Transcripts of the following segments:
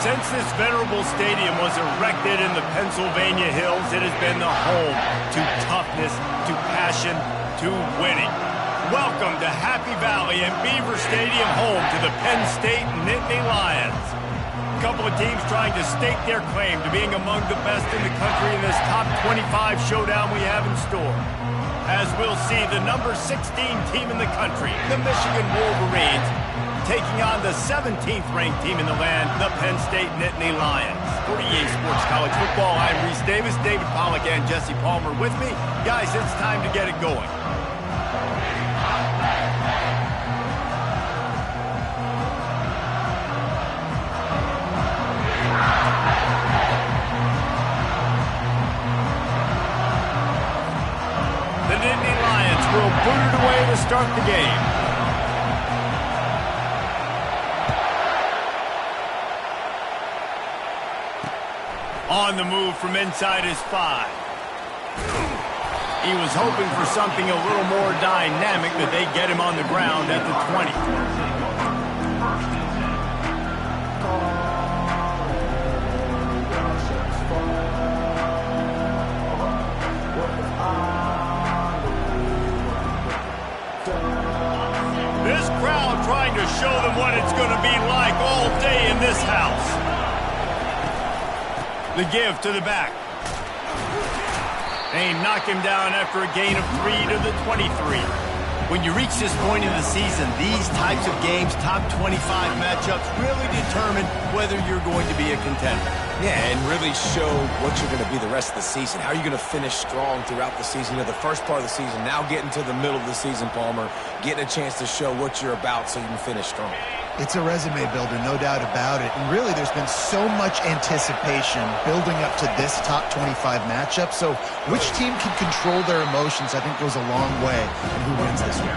Since this venerable stadium was erected in the Pennsylvania Hills, it has been the home to toughness, to passion, to winning. Welcome to Happy Valley and Beaver Stadium, home to the Penn State Nittany Lions. A couple of teams trying to stake their claim to being among the best in the country in this top 25 showdown we have in store. As we'll see the number 16 team in the country, the Michigan Wolverines, taking on the 17th ranked team in the land, the Penn State Nittany Lions. For EA Sports College Football, I'm Reese Davis, David Pollack and Jesse Palmer with me. Guys, it's time to get it going. The Nittany Lions will boot it away to start the game. On the move from inside his 5. He was hoping for something a little more dynamic, that they get him on the ground at the 20. This crowd trying to show them what it's going to be like all day in this house. The give to the back. They knock him down after a gain of 3 to the 23. When you reach this point in the season, these types of games, top 25 matchups, really determine whether you're going to be a contender. Yeah, and really show what you're going to be the rest of the season. How are you going to finish strong throughout the season? You know, the first part of the season, now getting to the middle of the season, Palmer, getting a chance to show what you're about so you can finish strong. It's a resume builder, no doubt about it. And really, there's been so much anticipation building up to this top 25 matchup. So which team can control their emotions, I think, goes a long way in who wins this one.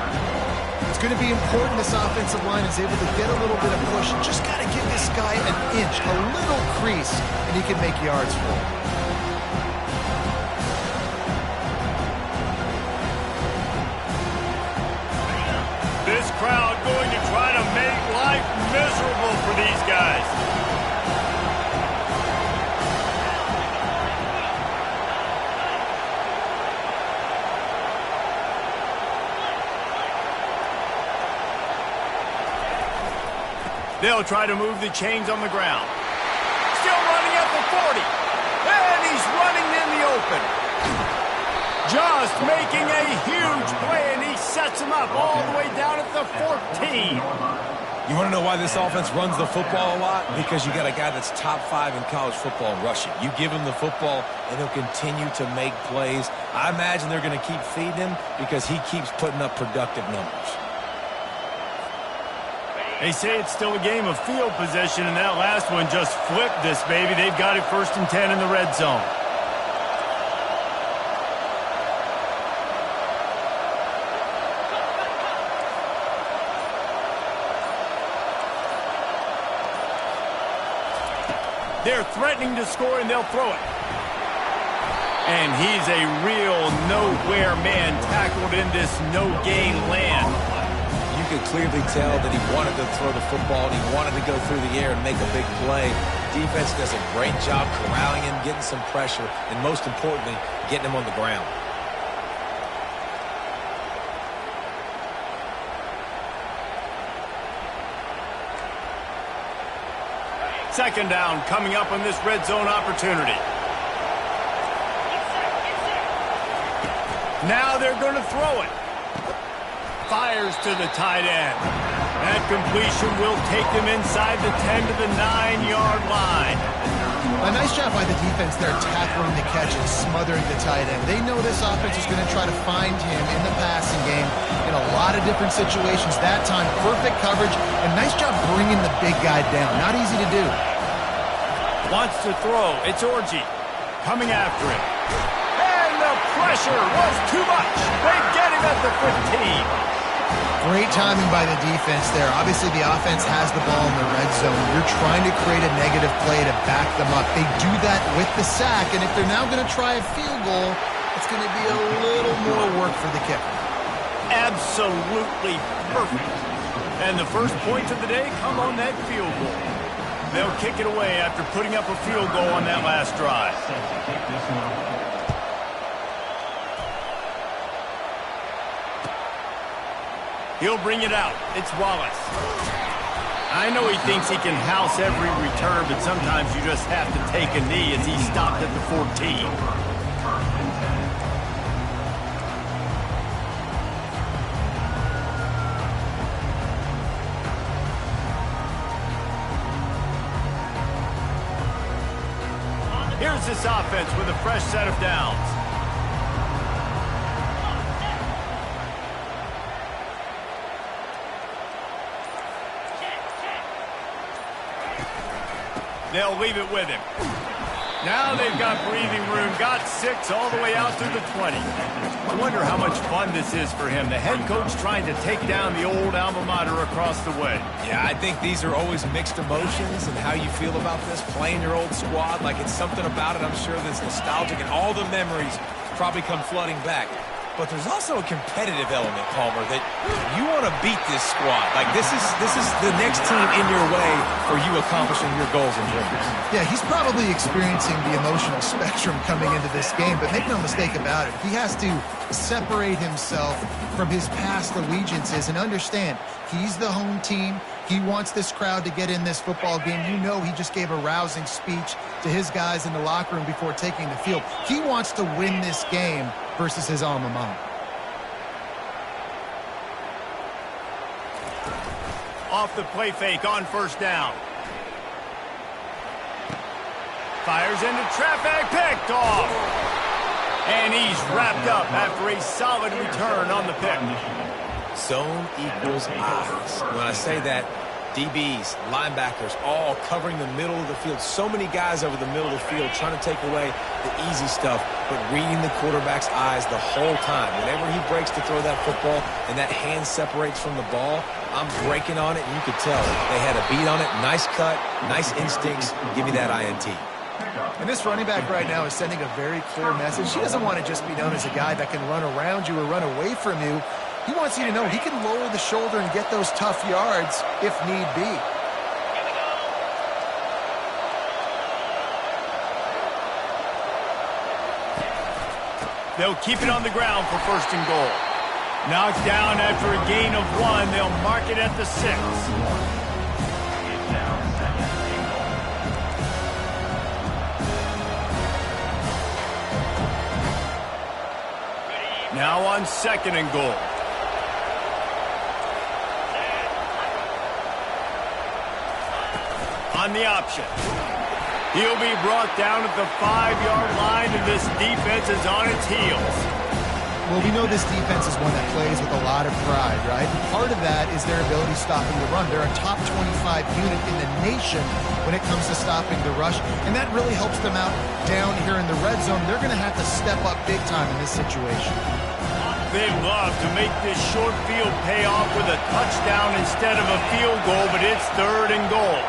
It's going to be important this offensive line is able to get a little bit of push. Just got to give this guy an inch, a little crease, and he can make yards for him. This crowd going to try to make life miserable for these guys. They'll try to move the chains on the ground. Still running at the 40. And he's running in the open. Just making a huge play, and he sets him up all the way down at the 14. You want to know why this offense runs the football a lot? Because you got a guy that's top 5 in college football in rushing. You give him the football, and he'll continue to make plays. I imagine they're going to keep feeding him because he keeps putting up productive numbers. They say it's still a game of field possession, and that last one just flipped this baby. They've got it 1st and 10 in the red zone. They're threatening to score, and they'll throw it. And he's a real nowhere man, tackled in this no-gain land. You could clearly tell that he wanted to throw the football, and he wanted to go through the air and make a big play. Defense does a great job corralling him, getting some pressure, and most importantly, getting him on the ground. Second down coming up on this red zone opportunity. Now they're going to throw it. Fires to the tight end. That completion will take them inside the 10 to the 9-yard line. A nice job by the defense there, tackling the catch and smothering the tight end. They know this offense is going to try to find him in the passing game in a lot of different situations. That time, perfect coverage, and nice job bringing the big guy down. Not easy to do. Wants to throw. It's Orji coming after it. And the pressure was too much. They get him at the 15. Great timing by the defense there. Obviously, the offense has the ball in the red zone. You're trying to create a negative play to back them up. They do that with the sack, and if they're now going to try a field goal, it's going to be a little more work for the kicker. Absolutely perfect. And the first points of the day come on that field goal. They'll kick it away after putting up a field goal on that last drive. He'll bring it out. It's Wallace. I know he thinks he can house every return, but sometimes you just have to take a knee as he stopped at the 14. Here's this offense with a fresh set of downs. They'll leave it with him. Now they've got breathing room. Got 6 all the way out to the 20. I wonder how much fun this is for him. The head coach trying to take down the old alma mater across the way. Yeah, I think these are always mixed emotions and how you feel about this, playing your old squad. Like, it's something about it, I'm sure, that's nostalgic, and all the memories probably come flooding back. But there's also a competitive element, Palmer, that you want to beat this squad. Like, this is the next team in your way for you accomplishing your goals and dreams. Yeah, he's probably experiencing the emotional spectrum coming into this game, but make no mistake about it, he has to separate himself from his past allegiances and understand he's the home team. He wants this crowd to get in this football game. You know, he just gave a rousing speech to his guys in the locker room before taking the field. He wants to win this game versus his alma mater. Off the play fake on first down. Fires into traffic, picked off. And he's wrapped up after a solid return on the pick. Zone equals eyes. When I say that, DBs, linebackers, all covering the middle of the field. So many guys over the middle of the field trying to take away the easy stuff, but reading the quarterback's eyes the whole time. Whenever he breaks to throw that football and that hand separates from the ball, I'm breaking on it, and you could tell they had a beat on it. Nice cut, nice instincts. Give me that INT. And this running back right now is sending a very clear message. He doesn't want to just be known as a guy that can run around you or run away from you. He wants you to know he can lower the shoulder and get those tough yards if need be. They'll keep it on the ground for first and goal. Knocked down after a gain of 1. They'll mark it at the 6. Now on second and goal. On the option. He'll be brought down at the 5-yard line, and this defense is on its heels. Well, we know this defense is one that plays with a lot of pride, right? And part of that is their ability stopping the run. They're a top 25 unit in the nation when it comes to stopping the rush, and that really helps them out down here in the red zone. They're going to have to step up big time in this situation. They love to make this short field pay off with a touchdown instead of a field goal, but it's third and goal.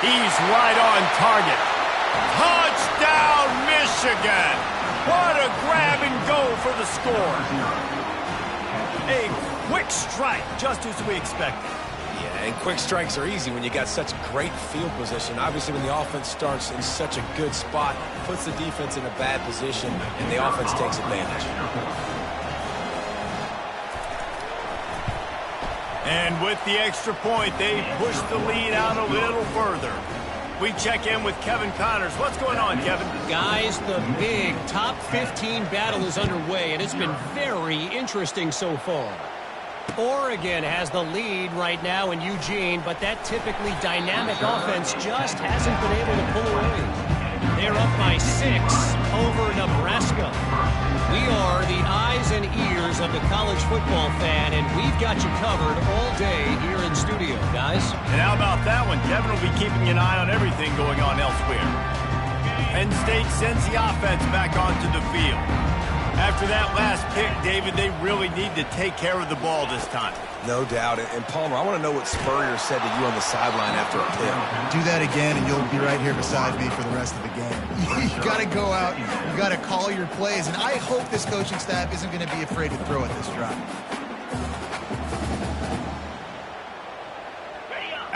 He's right on target. Touchdown, Michigan! What a grab and go for the score. A quick strike, just as we expected. Yeah, and quick strikes are easy when you got such great field position. Obviously, when the offense starts in such a good spot, puts the defense in a bad position, and the offense takes advantage. And with the extra point, they push the lead out a little further. We check in with Kevin Connors. What's going on, Kevin? Guys, the big top 15 battle is underway, and it's been very interesting so far. Oregon has the lead right now in Eugene, but that typically dynamic offense just hasn't been able to pull away. They're up by 6 over Nebraska. We are the eyes and ears of the college football fan, and we've got you covered all day here in studio, guys. And how about that one? Kevin will be keeping an eye on everything going on elsewhere. Penn State sends the offense back onto the field. After that last pick, David, they really need to take care of the ball this time. No doubt. And Palmer, I want to know what Spurrier said to you on the sideline after a pick. Do that again, and you'll be right here beside me for the rest of the game. You got to go out, you got to call your plays, and I hope this coaching staff isn't going to be afraid to throw at this drive.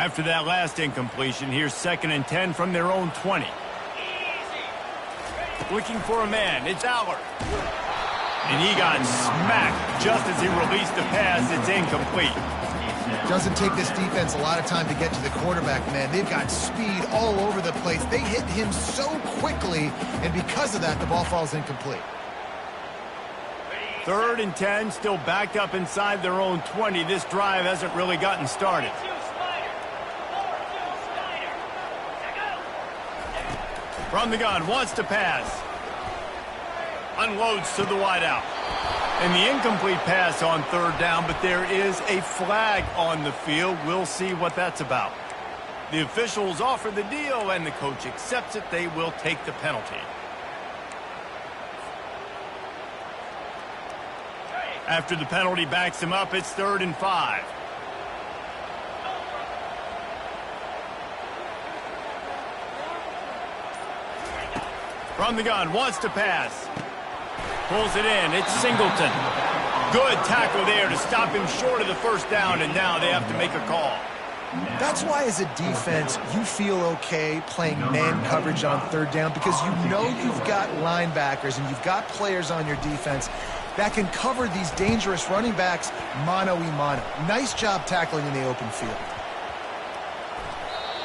After that last incompletion, here's 2nd and 10 from their own 20. Looking for a man, it's Aller. And he got smacked just as he released the pass. It's incomplete. Doesn't take this defense a lot of time to get to the quarterback, man. They've got speed all over the place. They hit him so quickly, and because of that, the ball falls incomplete. 3rd and 10, still backed up inside their own 20. This drive hasn't really gotten started. From the gun, wants to pass. Unloads to the wideout. And the incomplete pass on 3rd down, but there is a flag on the field. We'll see what that's about. The officials offer the deal, and the coach accepts it. They will take the penalty. After the penalty backs him up, it's 3rd and 5. From the gun, wants to pass. Pulls it in, it's Singleton. Good tackle there to stop him short of the 1st down, and now they have to make a call. That's why as a defense, you feel okay playing man coverage on 3rd down, because you know you've got linebackers and you've got players on your defense that can cover these dangerous running backs mano-a-mano. Nice job tackling in the open field.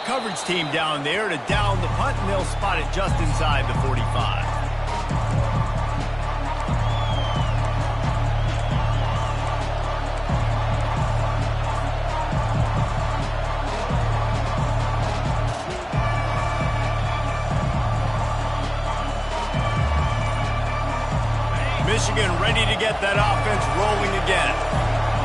Coverage team down there to down the punt, and they'll spot it just inside the 45. Michigan ready to get that offense rolling again.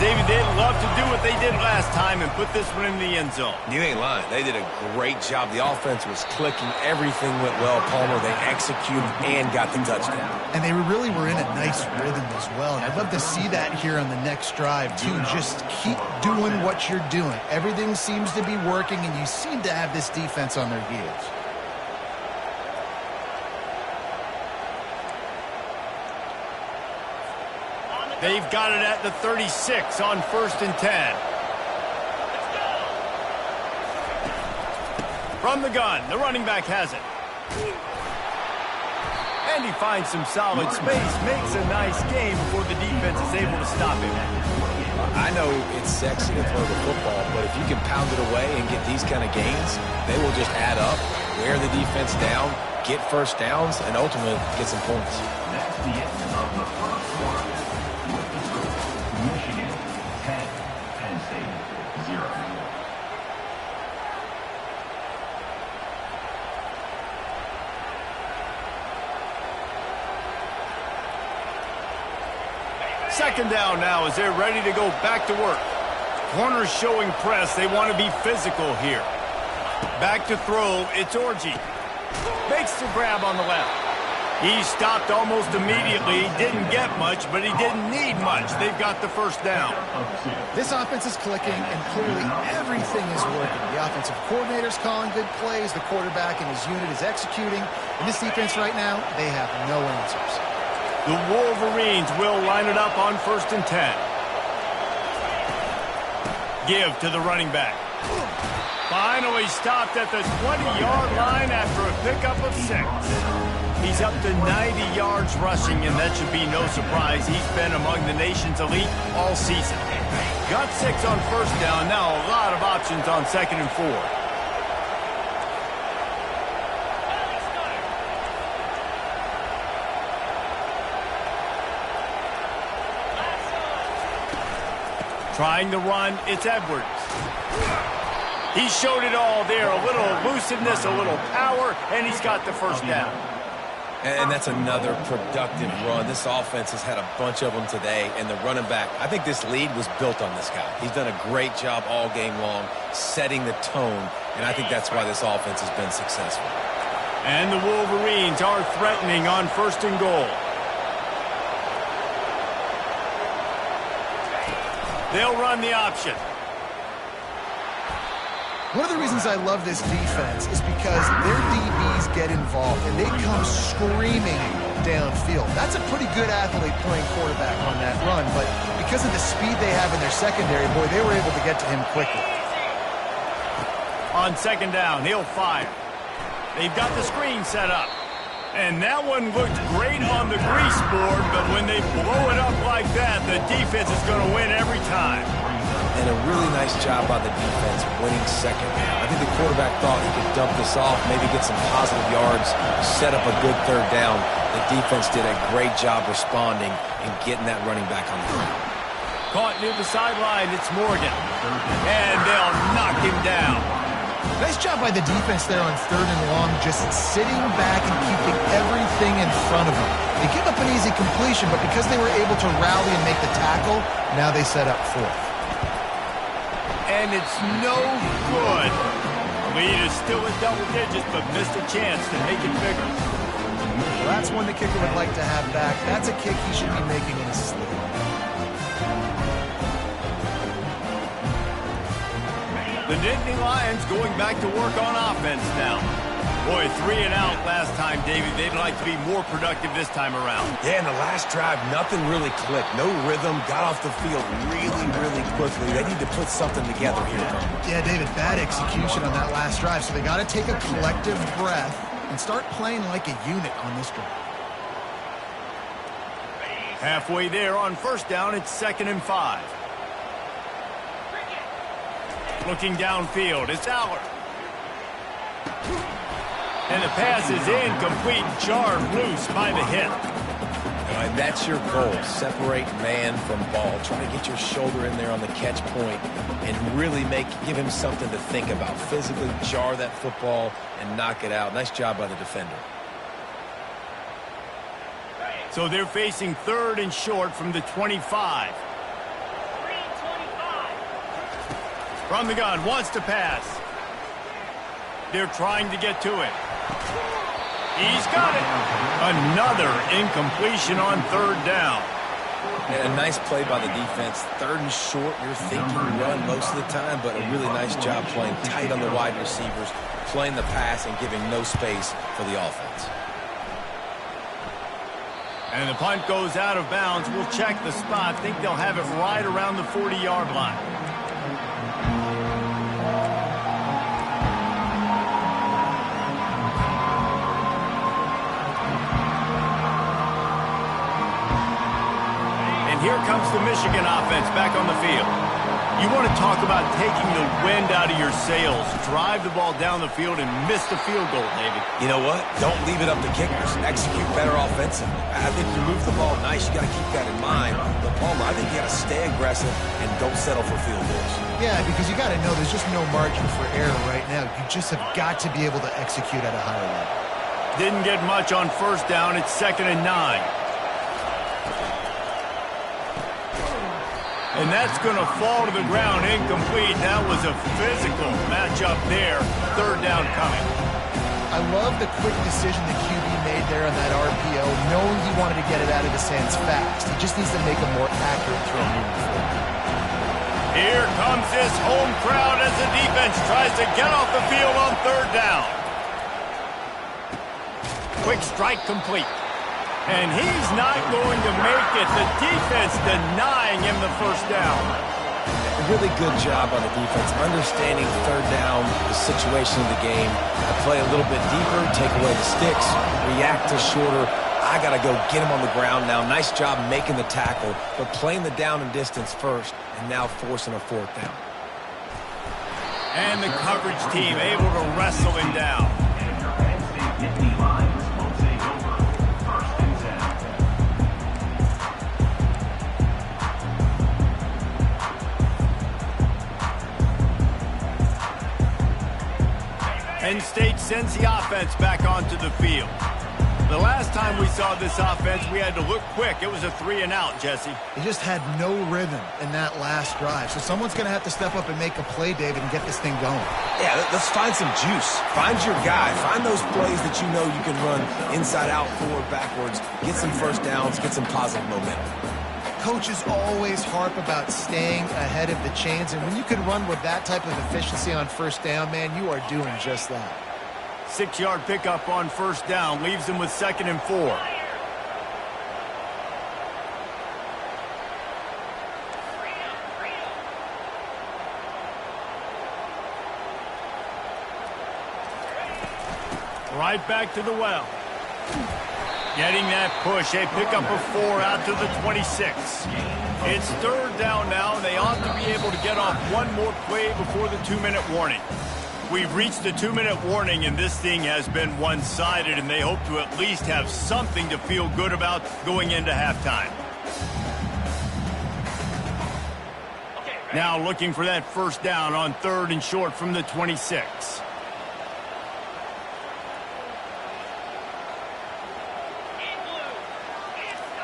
David, they'd love to do what they did last time and put this one in the end zone. You ain't lying. They did a great job. The offense was clicking. Everything went well, Palmer. They executed and got the touchdown. And they really were in a nice rhythm as well. And I'd love to see that here on the next drive, too. Just keep doing what you're doing. Everything seems to be working, and you seem to have this defense on their heels. They've got it at the 36 on 1st and 10. From the gun, the running back has it. And he finds some solid space, makes a nice game before the defense is able to stop him. I know it's sexy to throw the football, but if you can pound it away and get these kind of gains, they will just add up, wear the defense down, get 1st downs, and ultimately get some points. That's the end of the first quarter. Michigan 10, Penn State 0. Second down now as they're ready to go back to work. Corners showing press. They want to be physical here. Back to throw. It's Orji. Makes the grab on the left. He stopped almost immediately. Didn't get much, but he didn't need much. They've got the 1st down. This offense is clicking, and clearly everything is working. The offensive coordinator's calling good plays. The quarterback and his unit is executing. And this defense right now, they have no answers. The Wolverines will line it up on 1st and 10. Give to the running back. Finally stopped at the 20-yard line after a pickup of 6. He's up to 90 yards rushing, and that should be no surprise. He's been among the nation's elite all season. Got 6 on 1st down. Now a lot of options on 2nd and 4. Trying to run, it's Edwards. He showed it all there. A little elusiveness, a little power, and he's got the 1st down. And that's another productive run. This offense has had a bunch of them today, and the running back, I think this lead was built on this guy. He's done a great job all game long, setting the tone, and I think that's why this offense has been successful. And the Wolverines are threatening on 1st and goal. They'll run the option. One of the reasons I love this defense is because their DBs get involved, and they come screaming downfield. That's a pretty good athlete playing quarterback on that run, but because of the speed they have in their secondary, boy, they were able to get to him quickly. On second down, he'll fire. They've got the screen set up. And that one looked great on the grease board, but when they blow it up like that, the defense is going to win every time. And a really nice job by the defense winning second down. I think the quarterback thought he could dump this off, maybe get some positive yards, set up a good third down. The defense did a great job responding and getting that running back on the ground. Caught near the sideline, it's Morgan. And they'll knock him down. Nice job by the defense there on third and long, just sitting back and keeping everything in front of them. They give up an easy completion, but because they were able to rally and make the tackle, now they set up fourth. And it's no good. Lead is still in double digits, but missed a chance to make it bigger. Well, that's one the kicker would like to have back. That's a kick he should be making in his sleep. The Nittany Lions going back to work on offense now. Boy, 3 and out last time, Davey. They'd like to be more productive this time around. Yeah, in the last drive, nothing really clicked. No rhythm, got off the field really quickly. They need to put something together here. Yeah, David, bad execution on that last drive, so they got to take a collective breath and start playing like a unit on this drive. Halfway there on first down, it's 2nd and 5. Looking downfield, it's Allard. And the pass is incomplete, jarred loose by the hit. And that's your goal, separate man from ball. Try to get your shoulder in there on the catch point and really give him something to think about. Physically jar that football and knock it out. Nice job by the defender. So they're facing 3rd and short from the 25. From the gun, wants to pass. They're trying to get to it. He's got it. Another incompletion on 3rd down. And a nice play by the defense. 3rd and short, you're thinking run most of the time, but a really nice job playing tight on the wide receivers, playing the pass and giving no space for the offense. And the punt goes out of bounds. We'll check the spot. Think they'll have it right around the 40-yard line. Here comes the Michigan offense back on the field. You want to talk about taking the wind out of your sails. Drive the ball down the field and miss the field goal, David. You know what? Don't leave it up to kickers. Execute better offensively. I think you move the ball nice. You got to keep that in mind. But Palmer, I think you got to stay aggressive and don't settle for field goals. Yeah, because you got to know there's just no margin for error right now. You just have got to be able to execute at a higher level. Didn't get much on first down. It's 2nd and 9. And that's going to fall to the ground incomplete. That was a physical matchup there. 3rd down coming. I love the quick decision the QB made there on that RPO, knowing he wanted to get it out of his hands fast. He just needs to make a more accurate throw moving forward. Here comes this home crowd as the defense tries to get off the field on 3rd down. Quick strike complete. And he's not going to make it. The defense denying him the first down. A really good job on the defense, understanding 3rd down, the situation of the game. Play a little bit deeper, take away the sticks, react to shorter. I got to go get him on the ground now. Nice job making the tackle, but playing the down and distance first, and now forcing a 4th down. And the coverage team able to wrestle him down. Penn State sends the offense back onto the field. The last time we saw this offense, we had to look quick. It was a 3 and out, Jesse. They just had no rhythm in that last drive. So someone's going to have to step up and make a play, David, and get this thing going. Yeah, let's find some juice. Find your guy. Find those plays that you know you can run inside out, forward, backwards. Get some first downs. Get some positive momentum. Coaches always harp about staying ahead of the chains, and when you can run with that type of efficiency on first down, man, you are doing just that. 6-yard pickup on first down leaves them with 2nd and 4. Right back to the well. Getting that push. They pick up a 4 out to the 26. It's third down now, and they ought to be able to get off one more play before the 2-minute warning. We've reached the 2-minute warning, and this thing has been one-sided, and they hope to at least have something to feel good about going into halftime. Now looking for that first down on 3rd and short from the 26.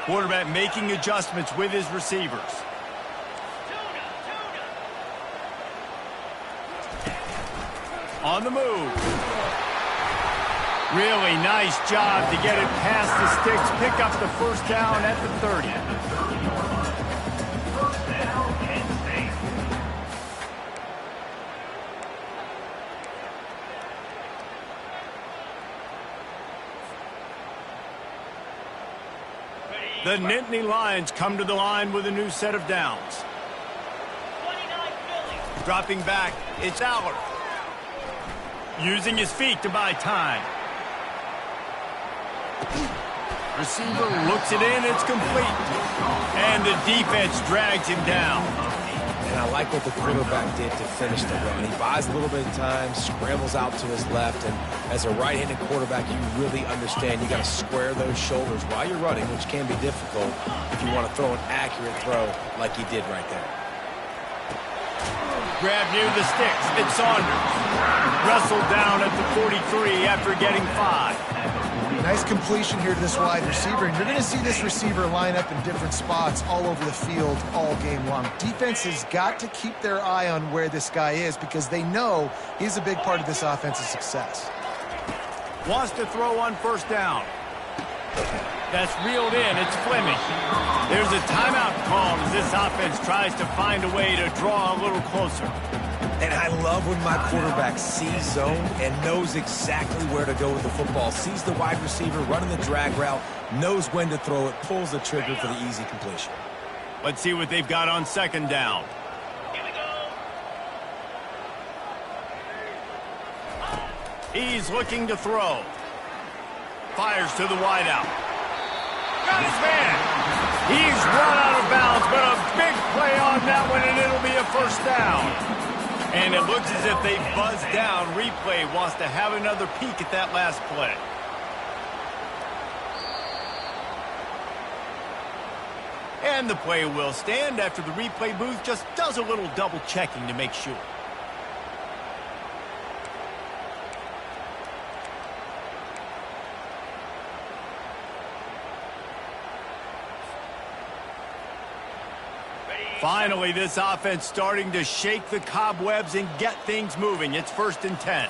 Quarterback making adjustments with his receivers. On the move. Really nice job to get it past the sticks. Pick up the first down at the 30. First down and 8. The Nittany Lions come to the line with a new set of downs. Dropping back, it's Allard. Using his feet to buy time. Receiver looks it in, it's complete. And the defense drags him down. And I like what the quarterback did to finish the run. He buys a little bit of time, scrambles out to his left, and as a right-handed quarterback, you really understand you got to square those shoulders while you're running, which can be difficult if you want to throw an accurate throw like he did right there. Grab near the sticks. It's Saunders. Wrestled down at the 43 after getting 5. Nice completion here to this wide receiver, and you're going to see this receiver line up in different spots all over the field all game long. Defense has got to keep their eye on where this guy is because they know he's a big part of this offense's success. Wants to throw on first down. That's reeled in. It's Fleming. There's a timeout called as this offense tries to find a way to draw a little closer. And I love when my quarterback sees zone and knows exactly where to go with the football. Sees the wide receiver running the drag route, knows when to throw it, pulls the trigger for the easy completion. Let's see what they've got on second down. Here we go. He's looking to throw. Fires to the wideout. Got his man. He's run out of bounds, but a big play on that one, and it'll be a first down. And it looks as if they buzzed down. Replay wants to have another peek at that last play. And the play will stand after the replay booth just does a little double checking to make sure. Finally, this offense starting to shake the cobwebs and get things moving. It's 1st and 10.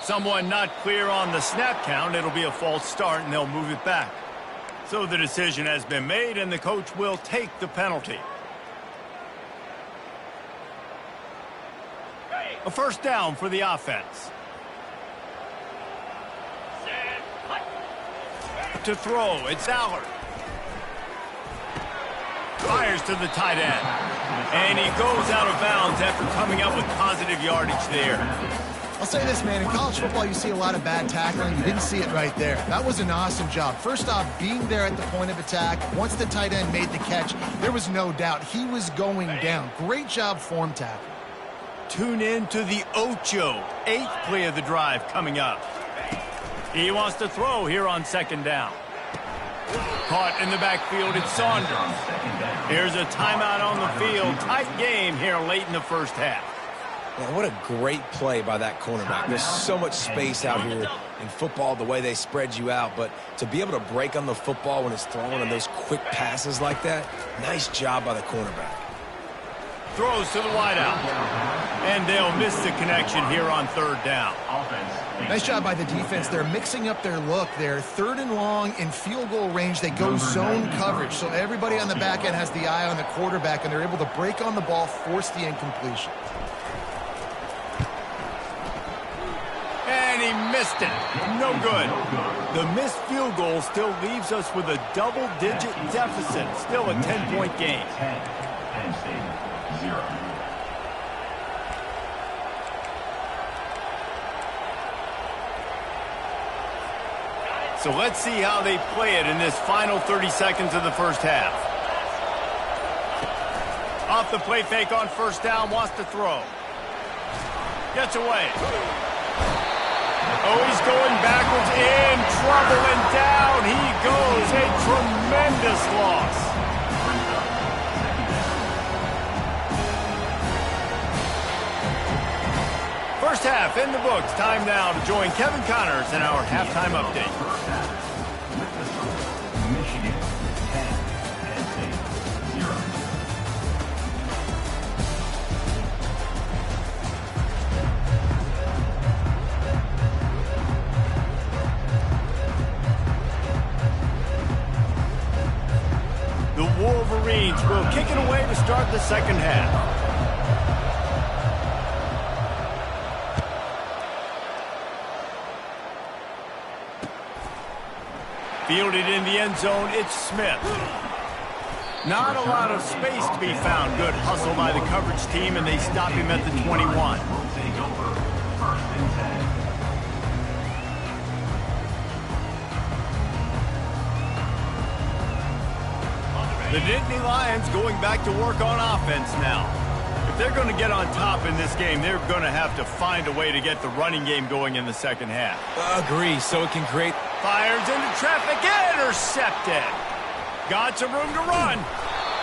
Someone not clear on the snap count. It'll be a false start, and they'll move it back. So the decision has been made, and the coach will take the penalty. A first down for the offense. To throw, it's Allard. Fires to the tight end. And he goes out of bounds after coming up with positive yardage there. I'll say this, man. In college football, you see a lot of bad tackling. You didn't see it right there. That was an awesome job. First off, being there at the point of attack. Once the tight end made the catch, there was no doubt he was going down. Great job form tackle. Tune in to the Ocho. 8th play of the drive coming up. He wants to throw here on second down. Caught in the backfield, it's Saunders. Here's a timeout on the field. Tight game here late in the first half. Man, what a great play by that cornerback. There's so much space out here in football, the way they spread you out. But to be able to break on the football when it's thrown on those quick passes like that, nice job by the cornerback. Throws to the wideout. And they'll miss the connection here on third down. Nice job by the defense. They're mixing up their look there. 3rd and long in field goal range. They go zone coverage. So everybody on the back end has the eye on the quarterback, and they're able to break on the ball, force the incompletion. And he missed it. No good. The missed field goal still leaves us with a double-digit deficit. Still a 10-point game. 10, Penn State, 0. So let's see how they play it in this final 30 seconds of the first half. Off the play fake on first down, wants to throw. Gets away. Oh, he's going backwards, in trouble, and down he goes. A tremendous loss. First half in the books. Time now to join Kevin Connors in our halftime update. Michigan 10, Penn State 0. The Wolverines will kick it away to start the second half. Fielded in the end zone, it's Smith. Not a lot of space to be found. Good hustle by the coverage team, and they stop him at the 21. Take over. First and 10. The Nittany Lions going back to work on offense now. If they're going to get on top in this game, they're going to have to find a way to get the running game going in the second half. Agree, so it can create... Fires into traffic, intercepted. Got some room to run.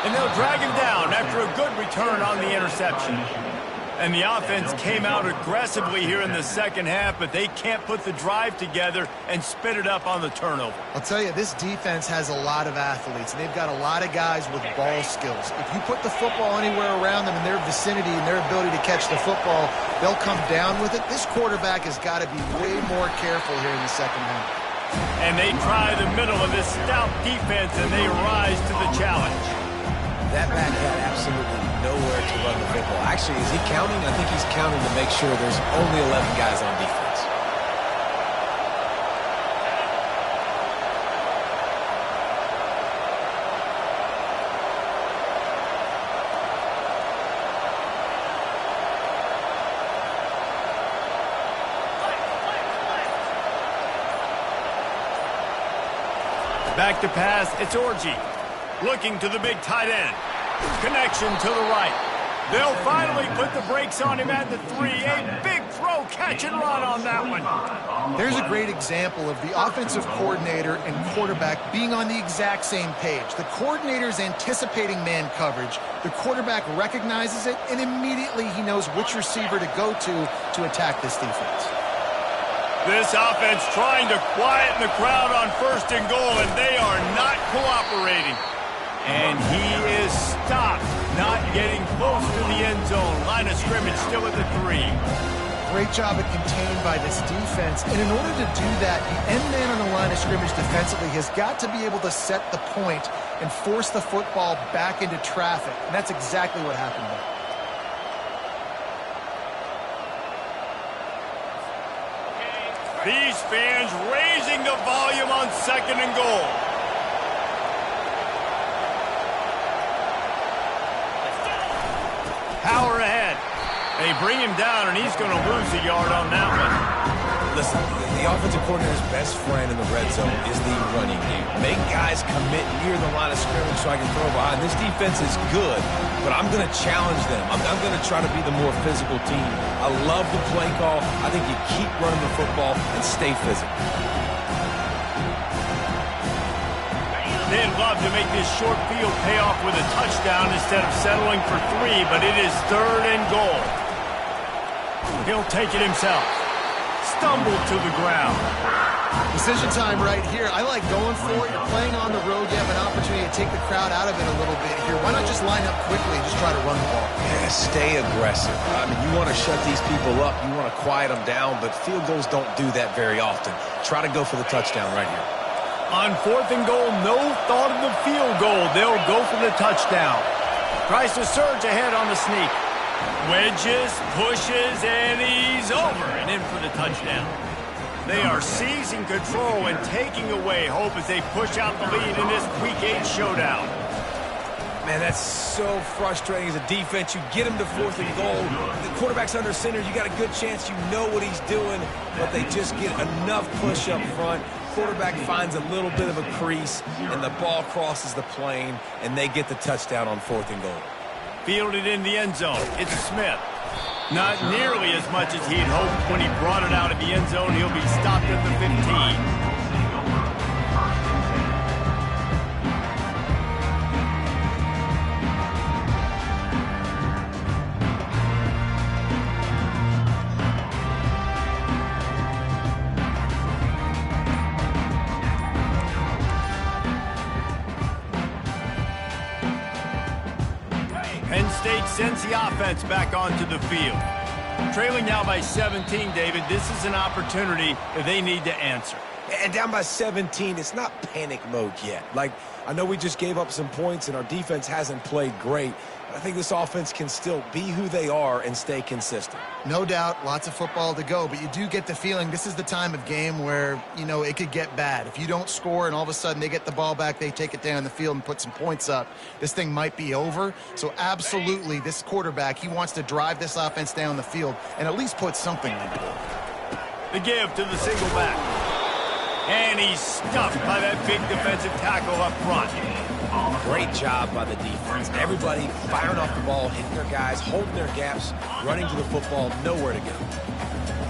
And they'll drag him down after a good return on the interception. And the offense came out aggressively here in the second half, but they can't put the drive together and spit it up on the turnover. I'll tell you, this defense has a lot of athletes, and they've got a lot of guys with ball skills. If you put the football anywhere around them in their vicinity and their ability to catch the football, they'll come down with it. This quarterback has got to be way more careful here in the second half. And they try the middle of this stout defense, and they rise to the challenge. That back had absolutely nowhere to run the football. Actually, is he counting? I think he's counting to make sure there's only 11 guys on defense. Back to pass, it's Orji. Looking to the big tight end. Connection to the right. They'll finally put the brakes on him at the 3. A big throw, catch and run on that one. There's a great example of the offensive coordinator and quarterback being on the exact same page. The coordinator's anticipating man coverage. The quarterback recognizes it, and immediately he knows which receiver to go to attack this defense. This offense trying to quieten the crowd on first and goal, and they are not cooperating. And he is stopped, not getting close to the end zone. Line of scrimmage still at the 3. Great job at contained by this defense. And in order to do that, the end man on the line of scrimmage defensively has got to be able to set the point and force the football back into traffic. And that's exactly what happened there. These fans raising the volume on second and goal. Power ahead. They bring him down, and he's going to lose a yard on that one. Listen, the offensive coordinator's best friend in the red zone is the running game. Make guys commit near the line of scrimmage so I can throw behind. This defense is good, but I'm going to challenge them. I'm going to try to be the more physical team. I love the play call. I think you keep running the football and stay physical. They'd love to make this short field pay off with a touchdown instead of settling for 3, but it is third and goal. He'll take it himself. Stumbled to the ground. Decision time right here. I like going for it. You're playing on the road. You have an opportunity to take the crowd out of it a little bit here. Why not just line up quickly and just try to run the ball? Yeah, stay aggressive. I mean, you want to shut these people up. You want to quiet them down, but field goals don't do that very often. Try to go for the touchdown right here. On fourth and goal, no thought of the field goal. They'll go for the touchdown. Tries to surge ahead on the sneak. Wedges, pushes, and he's over and in for the touchdown. They are seizing control and taking away hope as they push out the lead in this Week 8 showdown. Man, that's so frustrating as a defense. You get him to fourth and goal. The quarterback's under center. You got a good chance you know what he's doing, but they just get enough push up front. quarterback finds a little bit of a crease, and the ball crosses the plane, and they get the touchdown on 4th and goal. Fielded in the end zone. It's Smith. Not nearly as much as he'd hoped when he brought it out of the end zone. He'll be stopped at the 15. Penn State sends the offense back onto the field. Trailing now by 17, David. This is an opportunity that they need to answer. And down by 17, it's not panic mode yet. Like, I know we just gave up some points and our defense hasn't played great. But I think this offense can still be who they are and stay consistent. No doubt, lots of football to go, but you do get the feeling this is the time of game where, you know, it could get bad. If you don't score and all of a sudden they get the ball back, they take it down the field and put some points up, this thing might be over. So absolutely, this quarterback, he wants to drive this offense down the field and at least put something on the board. The give to the single back. And he's stuffed by that big defensive tackle up front. Great job by the defense. Everybody firing off the ball, hitting their guys, holding their gaps, running to the football, nowhere to go.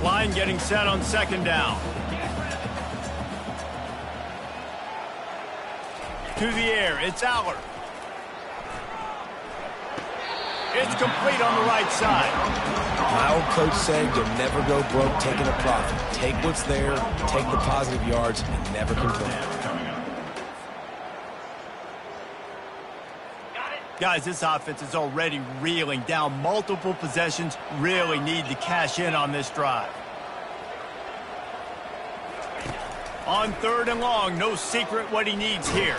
Line getting set on 2nd down. To the air, it's Aller. It's complete on the right side. My old coach said you'll never go broke taking a profit. Take what's there, take the positive yards, and never complain. Guys, this offense is already reeling down multiple possessions. Really need to cash in on this drive. On 3rd and long, no secret what he needs here.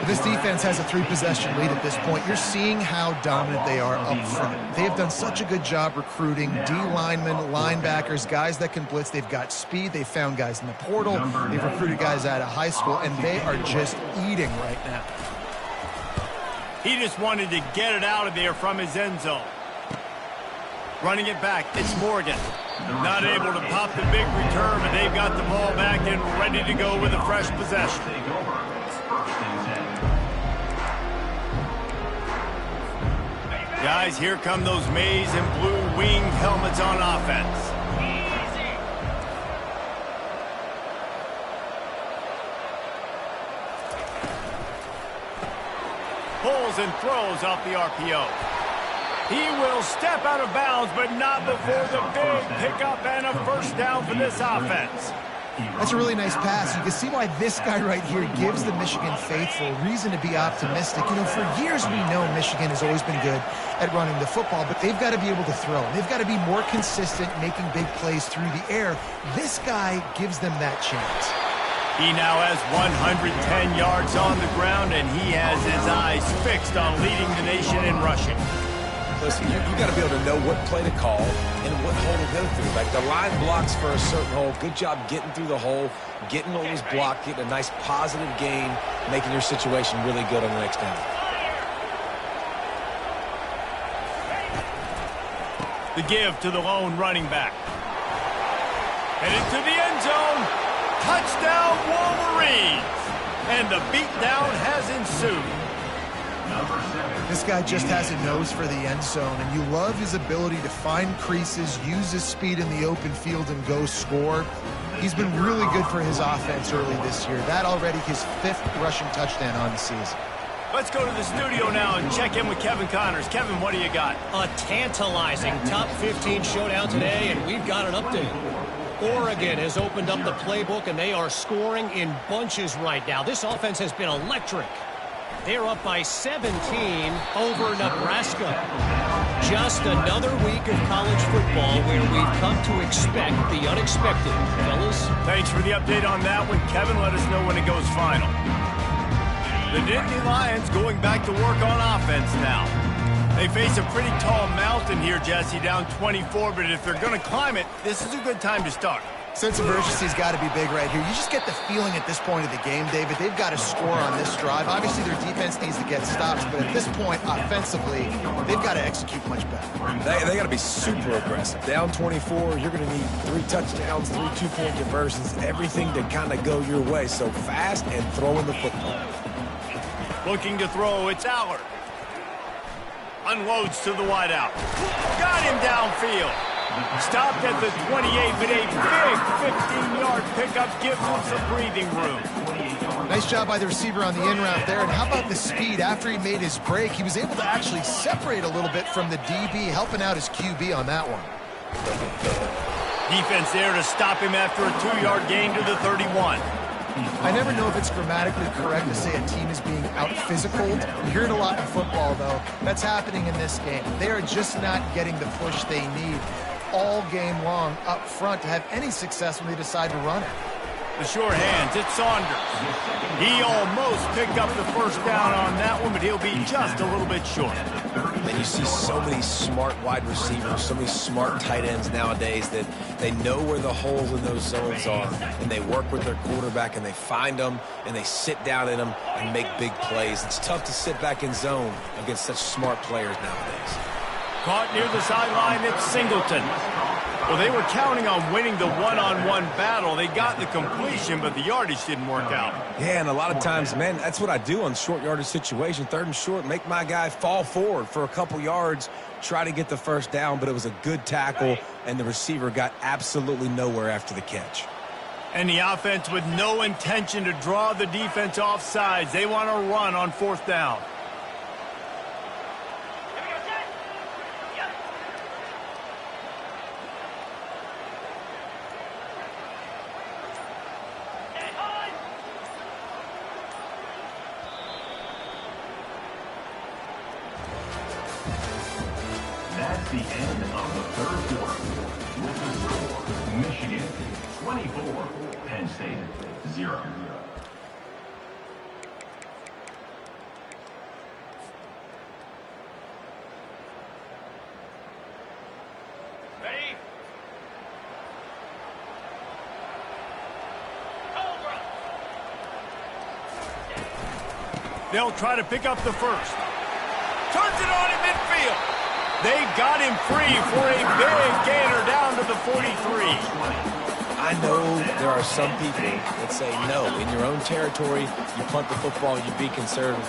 This defense has a 3-possession lead at this point. You're seeing how dominant they are up front. They have done such a good job recruiting D linemen, linebackers, guys that can blitz. They've got speed. They've found guys in the portal. They've recruited guys out of high school, and they are just eating right now. He just wanted to get it out of there from his end zone. Running it back, it's Morgan. Not able to pop the big return, but they've got the ball back and ready to go with a fresh possession. Guys, here come those maize and blue winged helmets on offense. Pulls and throws off the RPO. He will step out of bounds, but not before the big pickup and a 1st down for this offense. That's a really nice pass. You can see why this guy right here gives the Michigan faithful reason to be optimistic. You know, for years we know Michigan has always been good at running the football, but they've got to be able to throw. They've got to be more consistent making big plays through the air. This guy gives them that chance. He now has 110 yards on the ground, and he has his eyes fixed on leading the nation in rushing. Listen, you got to be able to know what play to call and what hole to go through. Like the line blocks for a certain hole. Good job getting through the hole, getting what was blocked, getting a nice positive gain, making your situation really good on the next down. The give to the lone running back. Headed to the end zone. Touchdown, Wolverines! And the beatdown has ensued. This guy just has a nose for the end zone, and you love his ability to find creases, use his speed in the open field, and go score. He's been really good for his offense early this year. That already his 5th rushing touchdown on the season. Let's go to the studio now and check in with Kevin Connors. Kevin, what do you got? A tantalizing top 15 showdown today, and we've got an update. Oregon has opened up the playbook, and they are scoring in bunches right now. This offense has been electric. They're up by 17 over Nebraska. Just another week of college football where we've come to expect the unexpected. Fellas? Thanks for the update on that one, Kevin. Let us know when it goes final. The Nittany Lions going back to work on offense now. They face a pretty tall mountain here, Jesse, down 24, but if they're going to climb it, this is a good time to start. Sense of urgency's got to be big right here. You just get the feeling at this point of the game, David, they've got to score on this drive. Obviously, their defense needs to get stops, but at this point, offensively, they've got to execute much better. They got to be super aggressive. Down 24, you're going to need 3 touchdowns, 3 two-point conversions, everything to kind of go your way. So fast and throwing the football. Looking to throw, it's Allard. Unloads to the wideout. Got him downfield. Stopped at the 28, but a big 15-yard pickup gives him some breathing room. Nice job by the receiver on the in route there. And how about the speed? After he made his break, he was able to actually separate a little bit from the DB, helping out his QB on that one. Defense there to stop him after a 2-yard gain to the 31. I never know if it's grammatically correct to say a team is being out-physicaled. You hear it a lot in football, though. That's happening in this game. They are just not getting the push they need all game long up front to have any success when they decide to run it. The sure hands, it's Saunders. He almost picked up the first down on that one, but he'll be just a little bit short. And you see so many smart wide receivers, so many smart tight ends nowadays that they know where the holes in those zones are, and they work with their quarterback, and they find them, and they sit down in them and make big plays. It's tough to sit back in zone against such smart players nowadays. Caught near the sideline, it's Singleton. Well, they were counting on winning the one-on-one battle. They got the completion, but the yardage didn't work out. Yeah, and a lot of times, man, that's what I do on short yardage situation. 3rd and short, make my guy fall forward for a couple yards, try to get the first down, but it was a good tackle, and the receiver got absolutely nowhere after the catch. And the offense with no intention to draw the defense off sides. They want to run on 4th down. That's the end of the 3rd quarter. With the score, Michigan 24, Penn State 0. Ready? They'll try to pick up the first. Turns it on in midfield. They got him free for a big gainer down to the 43. I know there are some people that say, no, in your own territory, you punt the football, you be conservative.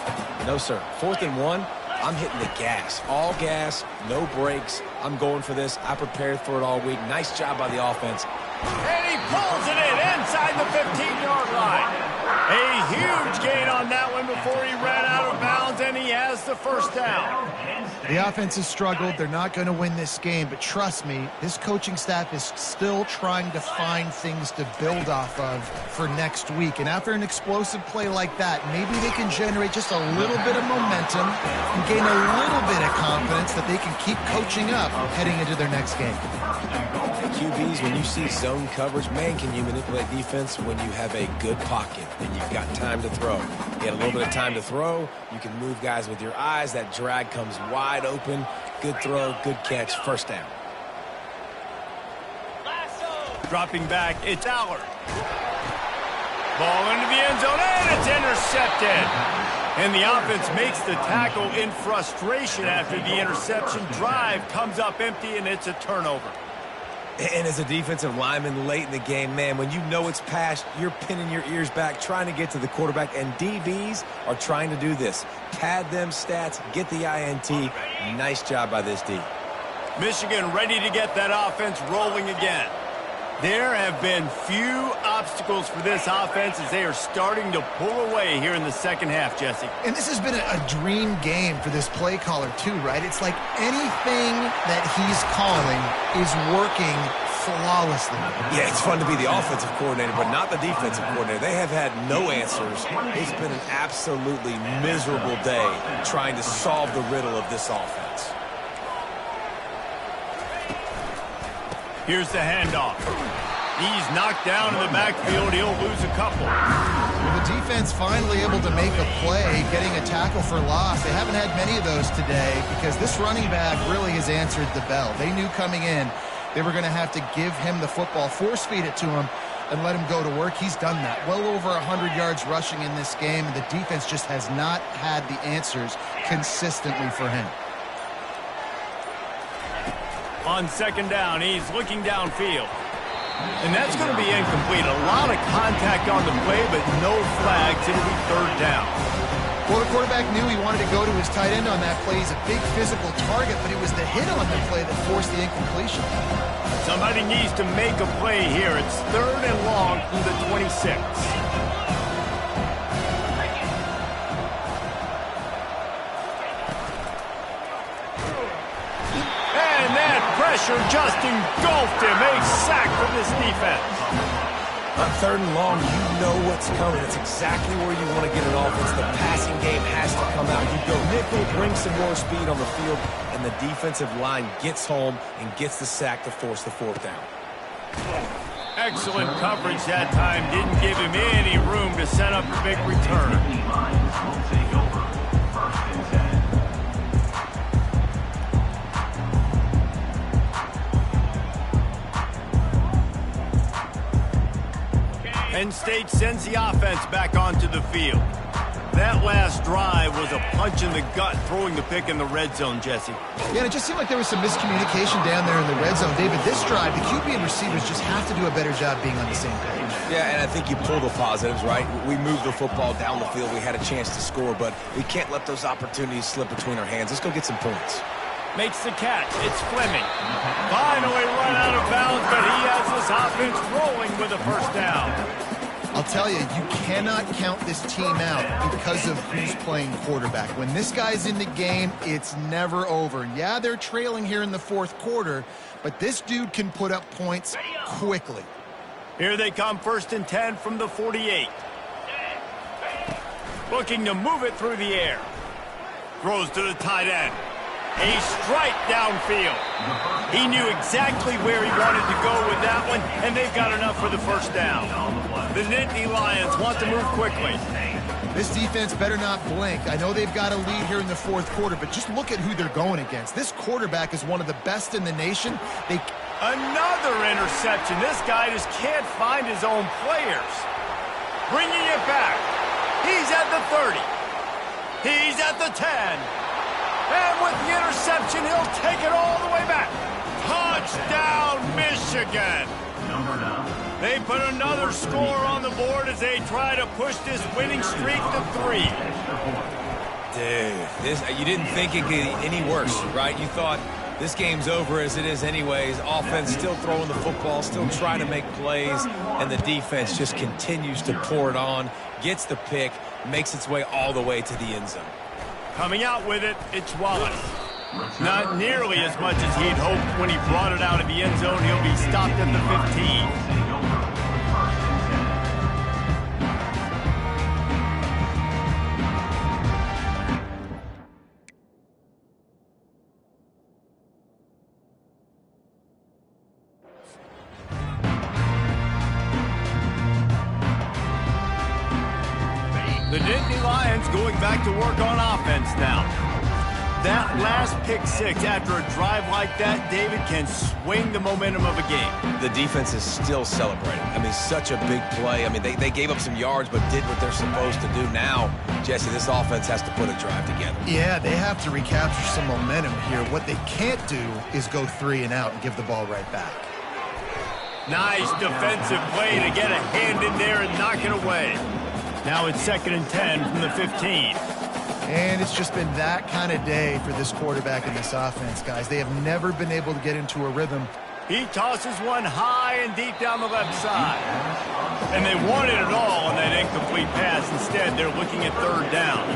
No, sir. 4th and 1, I'm hitting the gas. All gas, no brakes. I'm going for this. I prepared for it all week. Nice job by the offense. And he pulls it in inside the 15-yard line. A huge gain on that one before he ran out of bounds, and he has the first down. The offense has struggled. They're not going to win this game, but trust me, this coaching staff is still trying to find things to build off of for next week. And after an explosive play like that, maybe they can generate just a little bit of momentum and gain a little bit of confidence that they can keep coaching up heading into their next game. And QBs, when you see zone coverage, man, can you manipulate defense when you have a good pocket and you've got time to throw. You get a little bit of time to throw. You can move guys with your eyes. That drag comes wide open. Good throw, good catch, first down. Dropping back, it's Allard. Ball into the end zone, and it's intercepted. And the offense makes the tackle in frustration after the interception. Drive comes up empty, and it's a turnover. And as a defensive lineman late in the game, man, when you know it's past, you're pinning your ears back, trying to get to the quarterback, and DBs are trying to do this. Pad them stats, get the INT. Nice job by this D. Michigan ready to get that offense rolling again. There have been few obstacles for this offense as they are starting to pull away here in the second half, Jesse. And this has been a dream game for this play caller, too, right? It's like anything that he's calling is working flawlessly. Yeah, it's fun to be the offensive coordinator, but not the defensive coordinator. They have had no answers. It's been an absolutely miserable day trying to solve the riddle of this offense. Here's the handoff. He's knocked down in the backfield. He'll lose a couple. Well, the defense finally able to make a play, getting a tackle for loss. They haven't had many of those today because this running back really has answered the bell. They knew coming in They were going to have to give him the football, force feed it to him, and let him go to work. He's done that. Well over 100 yards rushing in this game, and the defense just has not had the answers consistently for him. On second down, he's looking downfield. And that's going to be incomplete. A lot of contact on the play, but no flags. It'll be third down. Well, the quarterback knew he wanted to go to his tight end on that play. He's a big physical target, but it was the hit on the play that forced the incompletion. Somebody needs to make a play here. It's third and long from the 26. And that pressure just engulfed him. A sack from this defense. On third and long, you know what's coming. It's exactly where you want to get an offense. The passing game has to come out. You go nickel, bring some more speed on the field, and the defensive line gets home and gets the sack to force the fourth down. Excellent coverage that time. Didn't give him any room to set up a big return. Will take over. First and 10. Penn State sends the offense back onto the field. That last drive was a punch in the gut, throwing the pick in the red zone, Jesse. Yeah, and it just seemed like there was some miscommunication down there in the red zone. David, this drive, the QB and receivers just have to do a better job being on the same page. Yeah, and I think you pull the positives, right? We moved the football down the field. We had a chance to score, but we can't let those opportunities slip between our hands. Let's go get some points. Makes the catch. It's Fleming. Finally run out of bounds, but he has this offense rolling with a first down. I'll tell you, you cannot count this team out because of who's playing quarterback. When this guy's in the game, it's never over. Yeah, they're trailing here in the fourth quarter, but this dude can put up points quickly. Here they come, first and 10 from the 48. Looking to move it through the air. Throws to the tight end. A strike downfield. He knew exactly where he wanted to go with that one, and they've got enough for the first down. The Nittany Lions want to move quickly. This defense better not blink. I know they've got a lead here in the fourth quarter, but just look at who they're going against. This quarterback is one of the best in the nation. Another interception. This guy just can't find his own players. Bringing it back. He's at the 30. He's at the 10. And with the interception, he'll take it all the way back. Touchdown, Michigan. Number 9. They put another score on the board as they try to push this winning streak to 3. Dude, you didn't think it could get any worse, right? You thought this game's over as it is anyways. Offense still throwing the football, still trying to make plays, and the defense just continues to pour it on, gets the pick, makes its way all the way to the end zone. Coming out with it, it's Wallace. Not nearly as much as he'd hoped when he brought it out of the end zone. He'll be stopped at the 15. The Nittany Lions going back to work on offense now. That last pick six after a drive like that, David, can swing the momentum of a game. The defense is still celebrating. I mean, such a big play. I mean, they gave up some yards but did what they're supposed to do. Now, Jesse, this offense has to put a drive together. Yeah, they have to recapture some momentum here. What they can't do is go 3 and out and give the ball right back. Nice defensive play to get a hand in there and knock it away. Now it's 2nd and 10 from the 15. And it's just been that kind of day for this quarterback and this offense, guys. They have never been able to get into a rhythm. He tosses one high and deep down the left side. And they wanted it all on that incomplete pass. Instead, they're looking at 3rd down.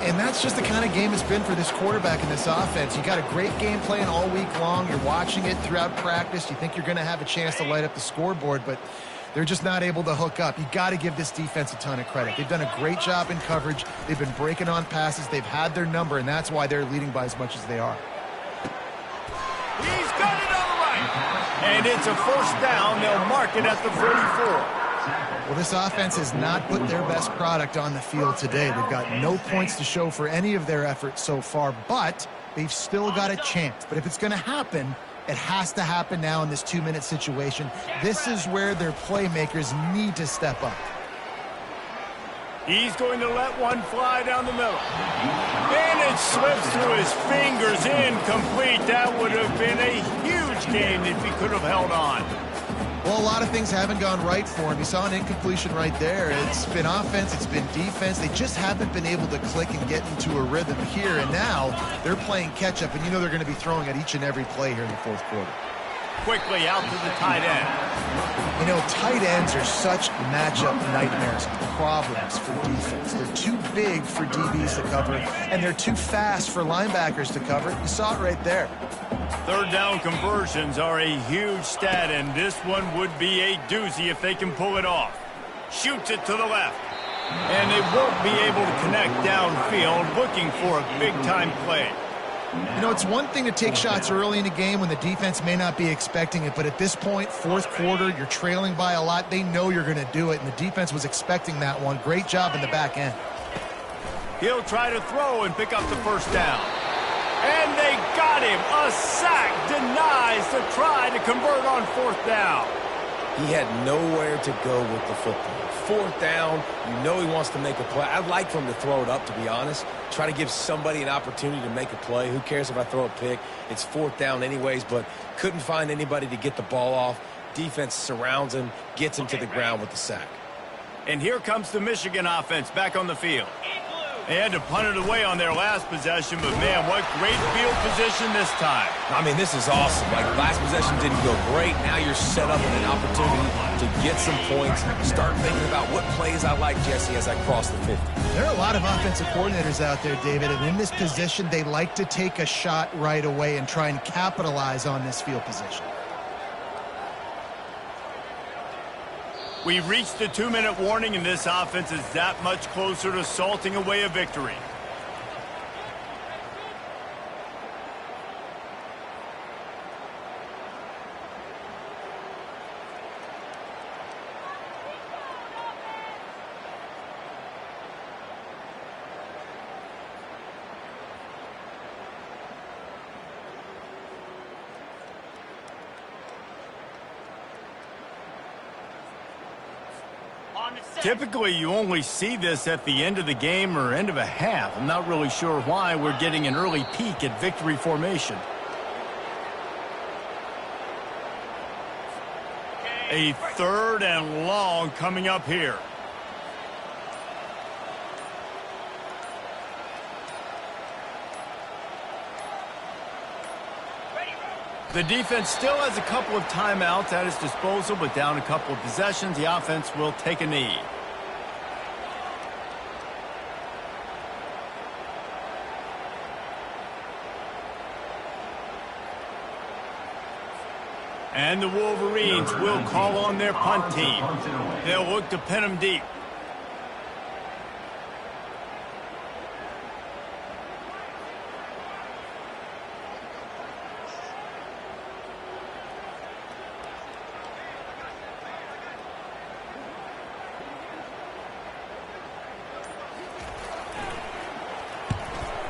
And that's just the kind of game it's been for this quarterback and this offense. You got a great game plan all week long. You're watching it throughout practice. You think you're going to have a chance to light up the scoreboard, but they're just not able to hook up. You got to give this defense a ton of credit. They've done a great job in coverage. They've been breaking on passes. They've had their number, and that's why they're leading by as much as they are. He's got it on the right. And it's a first down. They'll mark it at the 44. Well, this offense has not put their best product on the field today. They've got no points to show for any of their efforts so far, but they've still got a chance. But if it's going to happen, It has to happen now in this 2-minute situation. This is where their playmakers need to step up. He's going to let one fly down the middle. And it slips through his fingers, incomplete. That would have been a huge game if he could have held on. Well, a lot of things haven't gone right for him. You saw an incompletion right there. It's been offense, it's been defense. They just haven't been able to click and get into a rhythm here. And now they're playing catch-up, and you know they're going to be throwing at each and every play here in the fourth quarter. Quickly out to the tight end. You know, tight ends are such matchup nightmares, problems for defense. They're too big for DBs to cover, and they're too fast for linebackers to cover. You saw it right there. Third down conversions are a huge stat, and this one would be a doozy if they can pull it off. Shoots it to the left. And they won't be able to connect downfield, looking for a big-time play. You know, it's one thing to take shots early in the game when the defense may not be expecting it, but at this point, fourth quarter, you're trailing by a lot. They know you're going to do it, and the defense was expecting that one. Great job in the back end. He'll try to throw and pick up the first down. And they got him. A sack denies the try to convert on fourth down. He had nowhere to go with the football. Fourth down, you know he wants to make a play. I'd like for him to throw it up, to be honest. Try to give somebody an opportunity to make a play. Who cares if I throw a pick? It's fourth down anyways, but couldn't find anybody to get the ball off. Defense surrounds him, gets him to the ground with the sack. And here comes the Michigan offense back on the field. They had to punt it away on their last possession, but man, what great field position this time. I mean, this is awesome. Like, last possession didn't go great. Now you're set up with an opportunity to get some points. Start thinking about what plays I like, Jesse, as I cross the 50. There are a lot of offensive coordinators out there, David, and in this position, they like to take a shot right away and try and capitalize on this field position. We've reached the 2-minute warning, and this offense is that much closer to salting away a victory. Typically, you only see this at the end of the game or end of a half. I'm not really sure why we're getting an early peek at victory formation. A third and long coming up here. The defense still has a couple of timeouts at its disposal, but down a couple of possessions, the offense will take a knee. And the Wolverines will call on their punt team. They'll look to pin them deep.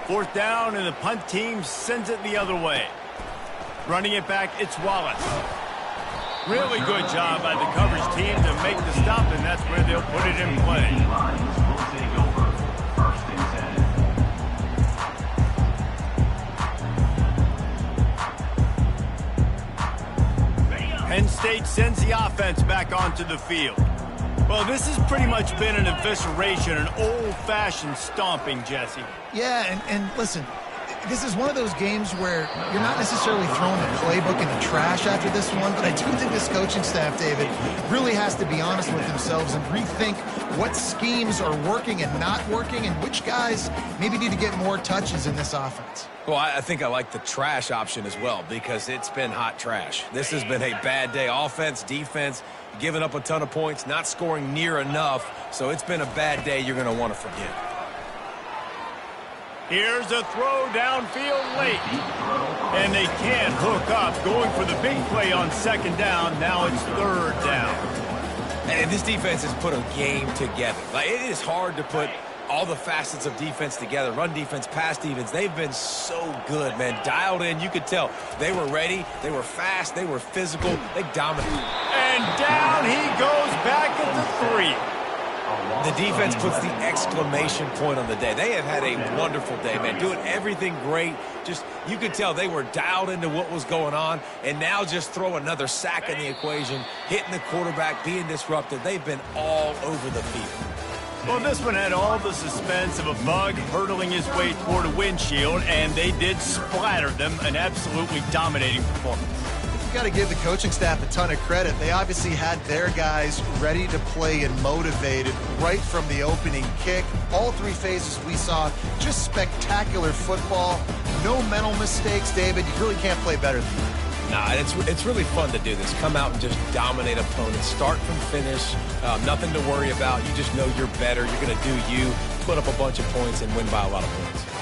Fourth down, and the punt team sends it the other way. Running it back, it's Wallace. Really good job by the coverage team to make the stop, and that's where they'll put it in play. Penn State sends the offense back onto the field. Well, this has pretty much been an evisceration, an old-fashioned stomping, Jesse. Yeah, and listen, this is one of those games where you're not necessarily throwing the playbook in the trash after this one, but I do think this coaching staff, David, really has to be honest with themselves and rethink what schemes are working and not working and which guys maybe need to get more touches in this offense. Well, I think I like the trash option as well because it's been hot trash. This has been a bad day. Offense, defense, giving up a ton of points, not scoring near enough. So it's been a bad day you're going to want to forget. Here's a throw downfield late. And they can't hook up. Going for the big play on second down. Now it's third down. And this defense has put a game together. Like, it is hard to put all the facets of defense together, run defense, pass defense. They've been so good, man. Dialed in, you could tell. They were ready, they were fast, they were physical, they dominated. And down he goes back at the 3. The defense puts the exclamation point on the day. They have had a wonderful day, man. Doing everything great. Just, you could tell they were dialed into what was going on, and now just throw another sack in the equation, hitting the quarterback, being disruptive. They've been all over the field. Well, this one had all the suspense of a bug hurtling his way toward a windshield, and they did splatter them. An absolutely dominating performance. Got to give the coaching staff a ton of credit. They obviously had their guys ready to play and motivated right from the opening kick. All 3 phases we saw, just spectacular football. No mental mistakes, David. You really can't play better than that. Nah, it's really fun to do this. Come out and just dominate opponents. Start from finish. Nothing to worry about. You just know you're better. You're going to do you, put up a bunch of points, and win by a lot of points.